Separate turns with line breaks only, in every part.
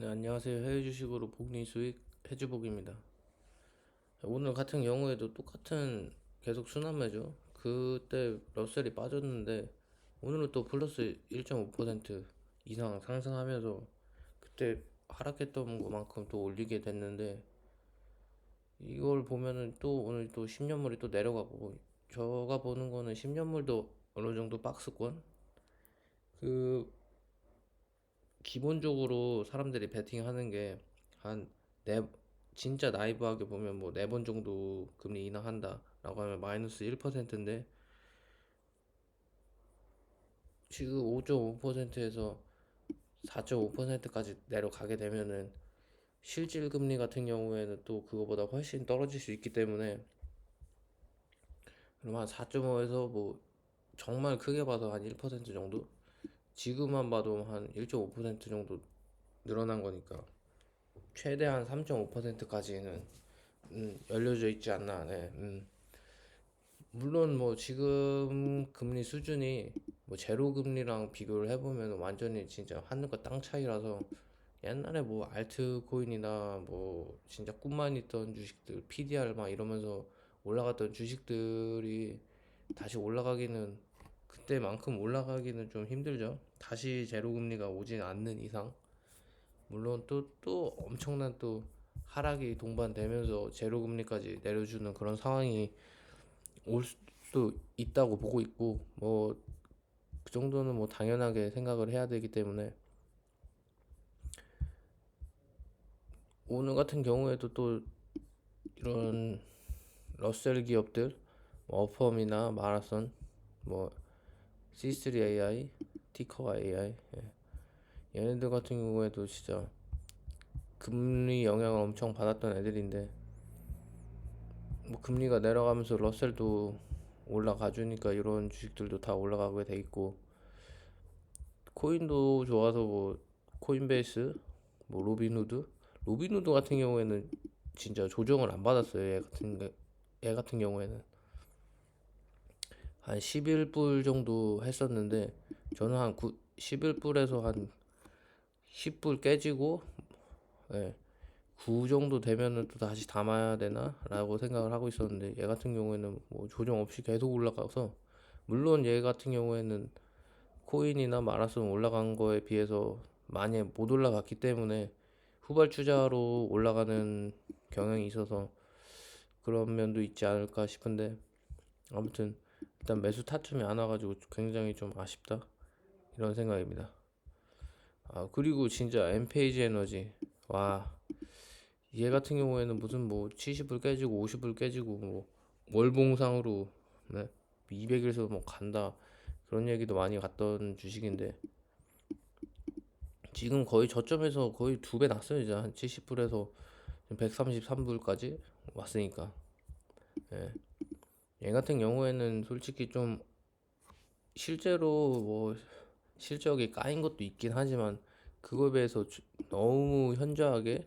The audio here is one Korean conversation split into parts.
네, 안녕하세요. 해외 주식으로 복리 수익 해주복입니다. 오늘 같은 경우에도 똑같은 계속 순환매죠. 그때 러셀이 빠졌는데 오늘은 또 플러스 1.5% 이상 상승하면서 그때 하락했던 것만큼 또 올리게 됐는데 이걸 보면은 또 오늘 또 10년물이 또 내려가고 제가 보는 거는 10년물도 어느 정도 박스권 그 기본적으로 사람들이 베팅하는 게 한 네, 진짜 나이브하게 보면 뭐 네 번 정도 금리 인하한다라고 하면 마이너스 1%인데 지금 5.5%에서 4.5%까지 내려가게 되면은 실질 금리 같은 경우에는 또 그거보다 훨씬 떨어질 수 있기 때문에 그럼 한 4.5에서 뭐 정말 크게 봐서 한 1% 정도 지금만 봐도 한 1.5% 정도 늘어난 거니까 최대한 3.5%까지는 열려져 있지 않나. 네. 물론 뭐 지금 금리 수준이 뭐 제로 금리랑 비교를 해보면 완전히 진짜 하늘과 땅 차이라서 옛날에 뭐 알트코인이나 뭐 진짜 꿈만 있던 주식들 PDR 막 이러면서 올라갔던 주식들이 다시 올라가기는 그때만큼 올라가기는 좀 힘들죠. 다시 제로 금리가 오진 않는 이상 물론 또 엄청난 또 하락이 동반되면서 제로 금리까지 내려주는 그런 상황이 올 수도 있다고 보고 있고 뭐 그 정도는 뭐 당연하게 생각을 해야 되기 때문에 오늘 같은 경우에도 또 이런 러셀 기업들 뭐 어펌이나 마라손 뭐 C3AI 티커가 AI 얘네들 같은 경우에도 진짜 금리 영향을 엄청 받았던 애들인데 뭐 금리가 내려가면서 러셀도 올라가 주니까 이런 주식들도 다 올라가게 돼 있고 코인도 좋아서 뭐 코인베이스 뭐 로빈후드 같은 경우에는 진짜 조정을 안 받았어요. 얘 같은 경우에는 한 11불 정도 했었는데 저는 한 11불에서 한 10불 깨지고 예, 9 정도 되면은 또 다시 담아야 되나 라고 생각을 하고 있었는데 얘 같은 경우에는 뭐 조정 없이 계속 올라가서 물론 얘 같은 경우에는 코인이나 마라손 올라간 거에 비해서 많이 못 올라갔기 때문에 후발주자로 올라가는 경향이 있어서 그런 면도 있지 않을까 싶은데 아무튼 일단 매수 타점이 안 와가지고 굉장히 좀 아쉽다 이런 생각입니다. 아 그리고 진짜 엠페이지 에너지 와 얘 같은 경우에는 무슨 뭐 70불 깨지고 50불 깨지고 뭐 월봉상으로 네? 200에서 뭐 간다 그런 얘기도 많이 갔던 주식인데 지금 거의 저점에서 거의 두 배 났어요. 이제 한 70불에서 133불까지 왔으니까. 예. 얘 같은 경우에는 솔직히 좀 실제로 뭐 실적이 까인 것도 있긴 하지만 그거에 비해서 너무 현저하게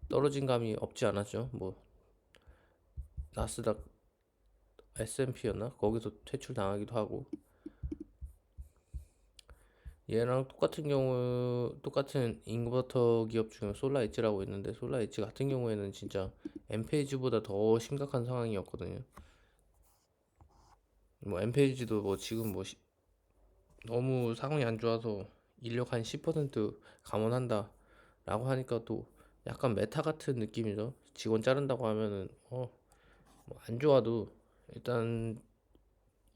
떨어진 감이 없지 않았죠. 뭐 나스닥 S&P였나? 거기서 퇴출 당하기도 하고 얘랑 똑같은 경우 똑같은 인버터 기업 중에 솔라엣지라고 있는데 솔라엣지 같은 경우에는 진짜 엠페이지보다 더 심각한 상황이었거든요. 뭐 엠페이지도 뭐 지금 뭐 너무 상황이 안 좋아서 인력 한 10% 감원한다 라고 하니까 또 약간 메타 같은 느낌이죠. 직원 자른다고 하면은 뭐안 좋아도 일단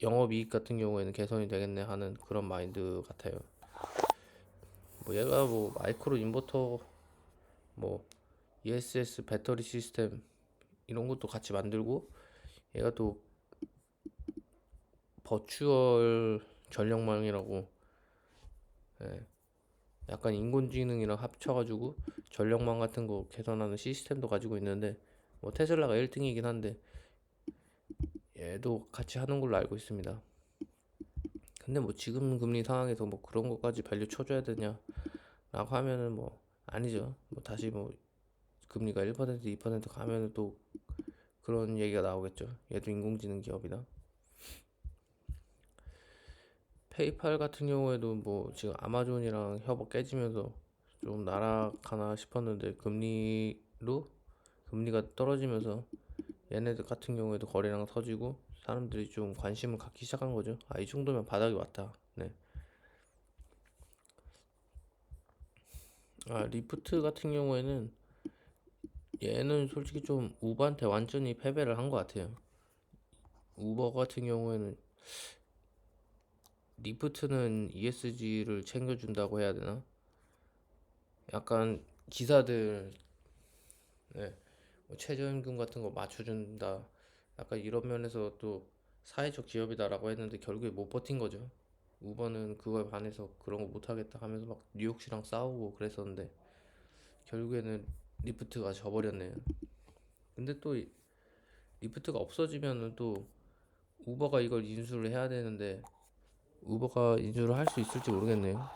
영업이익 같은 경우에는 개선이 되겠네 하는 그런 마인드 같아요. 뭐 얘가 뭐 마이크로 인버터 뭐 ESS 배터리 시스템 이런 것도 같이 만들고 얘가 또 버추얼 전력망이라고 예, 약간 인공지능이랑 합쳐가지고 전력망 같은 거 개선하는 시스템도 가지고 있는데 뭐 테슬라가 1등이긴 한데 얘도 같이 하는 걸로 알고 있습니다. 근데 뭐 지금 금리 상황에서 뭐 그런 것까지 밸류 쳐줘야 되냐라고 하면은 뭐 아니죠. 뭐 다시 뭐 금리가 1% 2% 가면은 또 그런 얘기가 나오겠죠. 얘도 인공지능 기업이다. 페이팔 같은 경우에도 뭐 지금 아마존이랑 협업 깨지면서 좀 나락하나 싶었는데 금리가 떨어지면서 얘네들 같은 경우에도 거래량 터지고 사람들이 좀 관심을 갖기 시작한 거죠. 아, 이 정도면 바닥이 왔다. 네. 아, 리프트 같은 경우에는 얘는 솔직히 좀 우버한테 완전히 패배를 한 것 같아요. 우버 같은 경우에는 리프트는 ESG를 챙겨준다고 해야 되나? 약간 기사들 네, 뭐 최저임금 같은 거 맞춰준다. 약간 이런 면에서 또 사회적 기업이다라고 했는데 결국에 못 버틴 거죠. 우버는 그거에 반해서 그런 거 못하겠다 하면서 막 뉴욕시랑 싸우고 그랬었는데 결국에는 리프트가 져버렸네요. 근데 또 리프트가 없어지면은 또 우버가 이걸 인수를 해야 되는데 우버가 인수를 할 수 있을지 모르겠네요.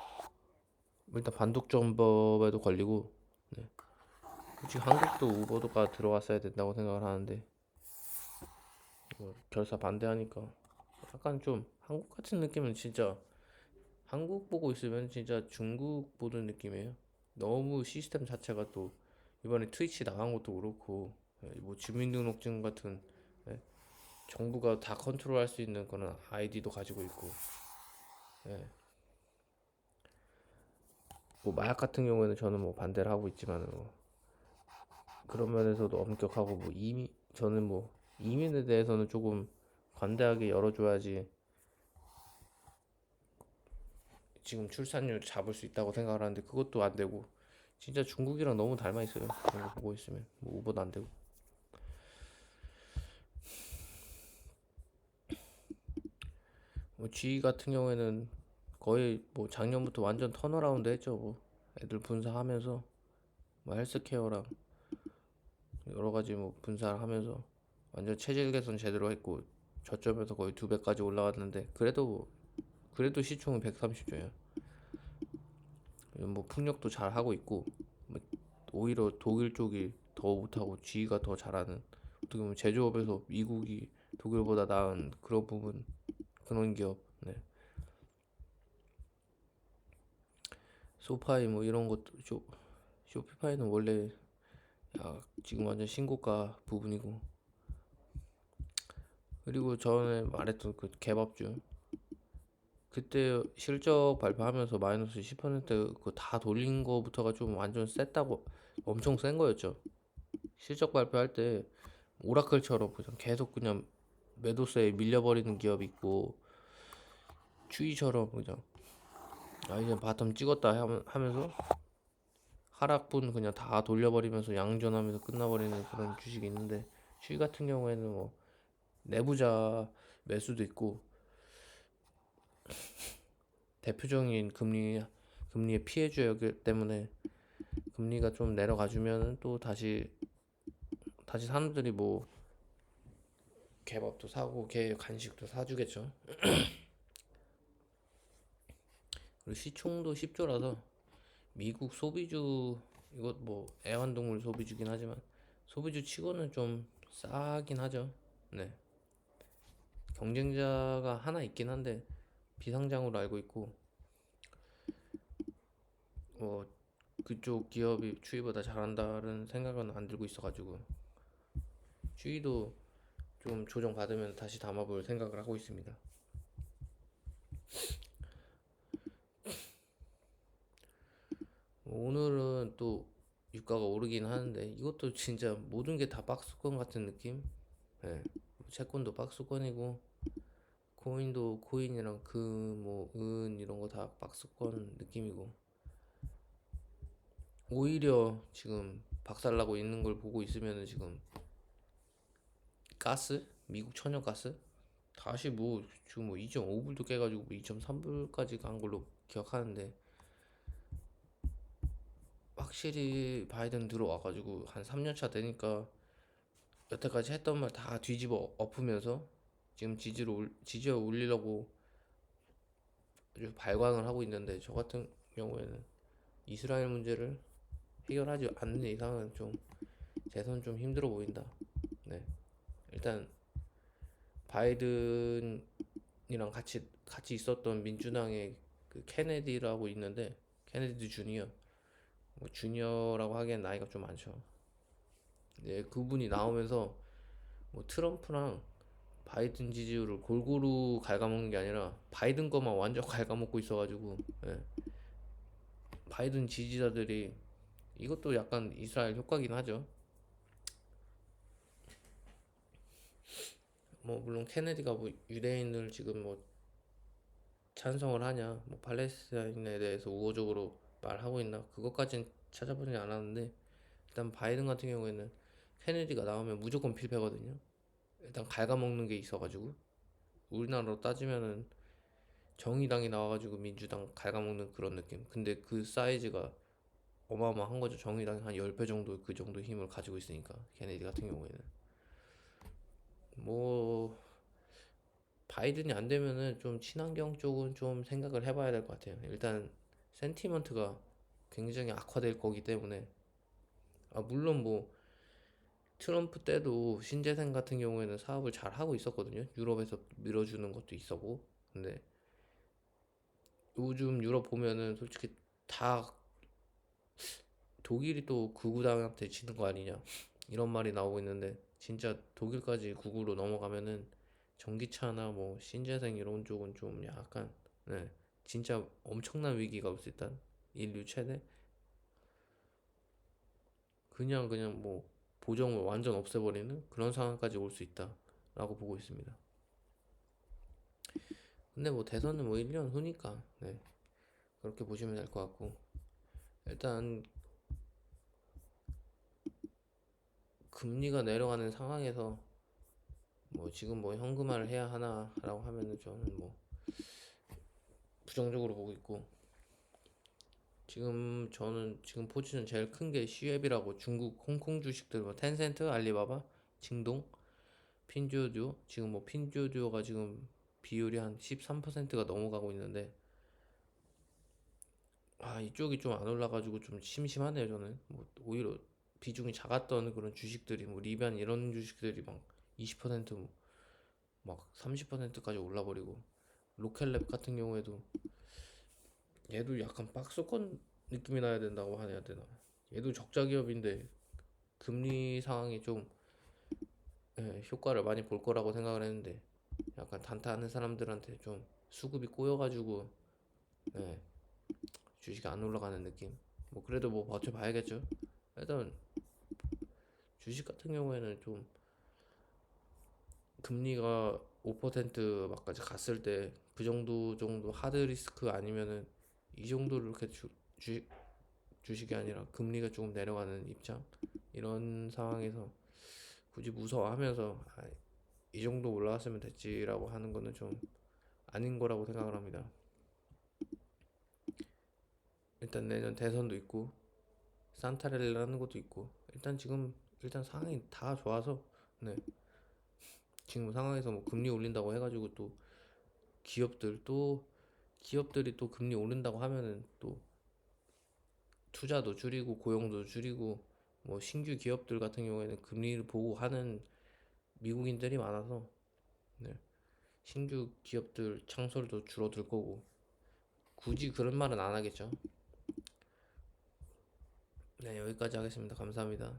일단 반독점법에도 걸리고 네. 솔직히 한국도 우버가 들어갔어야 된다고 생각을 하는데 결사 반대하니까 약간 좀 한국 같은 느낌은 진짜 한국 보고 있으면 진짜 중국 보는 느낌이에요. 너무 시스템 자체가 또 이번에 트위치 나간 것도 그렇고 뭐 주민등록증 같은 예, 정부가 다 컨트롤할 수 있는 그런 아이디도 가지고 있고 예, 뭐 마약 같은 경우에는 저는 뭐 반대를 하고 있지만 뭐 그런 면에서도 엄격하고 뭐 이미 저는 뭐 이민에 대해서는 조금 관대하게 열어줘야지 지금 출산율 잡을 수 있다고 생각을 하는데 그것도 안 되고 진짜 중국이랑 너무 닮아 있어요. 그런 거 보고 있으면 뭐 우버도 안 되고 뭐 G 같은 경우에는 거의 뭐 작년부터 완전 턴어라운드 했죠. 뭐 애들 분사하면서 뭐 헬스케어랑 여러 가지 뭐 분사를 하면서 완전 체질 개선 제대로 했고 저점에서 거의 2배까지 올라갔는데 그래도 시총은 130조야. 뭐 풍력도 잘 하고 있고 뭐 오히려 독일 쪽이 더 못하고 G가 더 잘하는 어떻게 보면 제조업에서 미국이 독일보다 나은 그런 부분 그런 기업 네. 소파이 뭐 이런 것도 쇼피파이는 원래 지금 완전 신고가 부분이고 그리고 전에 말했던 그 개밥주 그때 실적 발표하면서 마이너스 10% 그거 다 돌린 거부터가 좀 완전 셌다고 엄청 센 거였죠. 실적 발표할 때 오라클처럼 그냥 계속 그냥 매도세에 밀려버리는 기업이 있고 추이처럼 그냥 이제 바텀 찍었다 하면서 하락분 그냥 다 돌려버리면서 양전하면서 끝나버리는 그런 주식이 있는데 추이 같은 경우에는 뭐 내부자 매수도 있고 대표적인 금리의 피해주였기 때문에 금리가 좀 내려가주면 또 다시 사람들이 뭐 개밥도 사고 개 간식도 사주겠죠. 그리고 시총도 10조라서 미국 소비주 이것 뭐 애완동물 소비주긴 하지만 소비주 치고는 좀 싸긴 하죠. 네. 경쟁자가 하나 있긴 한데 비상장으로 알고 있고 뭐 그쪽 기업이 추위보다 잘한다는 생각은 안 들고 있어가지고 추위도 좀 조정받으면 다시 담아볼 생각을 하고 있습니다. 오늘은 또 유가가 오르긴 하는데 이것도 진짜 모든 게 다 박스권 같은 느낌? 예. 채권도 박스권이고 코인도 코인이랑 뭐 은 이런 거 다 박스권 느낌이고 오히려 지금 박살나고 있는 걸 보고 있으면은 지금 미국 천연가스 다시 뭐 지금 뭐 2.5불도 깨가지고 2.3불까지 간 걸로 기억하는데 확실히 바이든 들어와가지고 한 3년 차 되니까 여태까지 했던 말 다 뒤집어 엎으면서 지금 지지를 올리려고 아주 발광을 하고 있는데 저 같은 경우에는 이스라엘 문제를 해결하지 않는 이상은 좀 재선 좀 힘들어 보인다. 네. 일단 바이든이랑 같이 있었던 민주당의 그 케네디라고 있는데 케네디 주니어 뭐 주니어라고 하기엔 나이가 좀 많죠. 예, 그분이 나오면서 뭐 트럼프랑 바이든 지지율을 골고루 갉아먹는 게 아니라 바이든 것만 완전 갉아먹고 있어가지고, 예, 바이든 지지자들이, 이것도 약간 이스라엘 효과긴 하죠. 뭐 물론 케네디가 뭐 유대인을 지금 뭐 찬성을 하냐, 뭐 팔레스타인에 대해서 우호적으로 말하고 있나, 그것까진 찾아보지 않았는데, 일단 바이든 같은 경우에는 케네디가 나오면 무조건 필패거든요. 일단 갉아먹는 게 있어가지고, 우리나라로 따지면은 정의당이 나와가지고 민주당 갉아먹는 그런 느낌. 근데 그 사이즈가 어마어마한 거죠. 정의당이 한 10배 정도, 그 정도 힘을 가지고 있으니까, 케네디 같은 경우에는. 뭐 바이든이 안 되면은 좀 친환경 쪽은 좀 생각을 해봐야 될 것 같아요. 일단 센티먼트가 굉장히 악화될 거기 때문에, 아 물론 뭐 트럼프 때도 신재생 같은 경우에는 사업을 잘 하고 있었거든요. 유럽에서 밀어주는 것도 있었고. 근데 요즘 유럽 보면은 솔직히 다 독일이 또 극우당한테 지는 거 아니냐 이런 말이 나오고 있는데, 진짜 독일까지 극우로 넘어가면은 전기차나 뭐 신재생 이런 쪽은 좀 약간, 네, 진짜 엄청난 위기가 올 수 있다. 인류 최대, 그냥 뭐 보정을 완전 없애버리는 그런 상황까지 올 수 있다라고 보고 있습니다. 근데 뭐 대선은 뭐 1년 후니까, 네, 그렇게 보시면 될 것 같고, 일단 금리가 내려가는 상황에서 뭐 지금 뭐 현금화를 해야 하나라고 하면은 저는 뭐 부정적으로 보고 있고, 지금 저는 지금 포지션 제일 큰 게 시웹이라고, 중국 홍콩 주식들 뭐 텐센트, 알리바바, 징동, 핀듀오듀오, 지금 뭐 핀듀오듀오가 지금 비율이 한 13%가 넘어가고 있는데, 아 이쪽이 좀 안 올라가지고 좀 심심하네요. 저는 뭐 오히려 비중이 작았던 그런 주식들이, 뭐 리비안 이런 주식들이 막 20%, 막 30%까지 올라버리고, 로켓랩 같은 경우에도 얘도 약간 박스권 느낌이 나야 된다고 해야 되나, 얘도 적자 기업인데 금리 상황이 좀, 예, 효과를 많이 볼 거라고 생각을 했는데, 약간 단타하는 사람들한테 좀 수급이 꼬여가지고, 예, 주식이 안 올라가는 느낌. 뭐 그래도 뭐 버텨봐야겠죠. 일단 주식 같은 경우에는 좀 금리가 5% 막까지 갔을 때 그 정도 하드 리스크 아니면은, 이 정도로 이렇게 주식이 아니라 금리가 조금 내려가는 입장, 이런 상황에서 굳이 무서워하면서 이 정도 올라왔으면 됐지라고 하는 거는 좀 아닌 거라고 생각을 합니다. 일단 내년 대선도 있고 산타렐라는 것도 있고, 일단 지금 일단 상황이 다 좋아서, 네, 지금 상황에서 뭐 금리 올린다고 해가지고 또 기업들이 또 금리 오른다고 하면은 또 투자도 줄이고 고용도 줄이고, 뭐 신규 기업들 같은 경우에는 금리를 보고 하는 미국인들이 많아서, 네, 신규 기업들 창설도 줄어들 거고, 굳이 그런 말은 안 하겠죠. 네, 여기까지 하겠습니다. 감사합니다.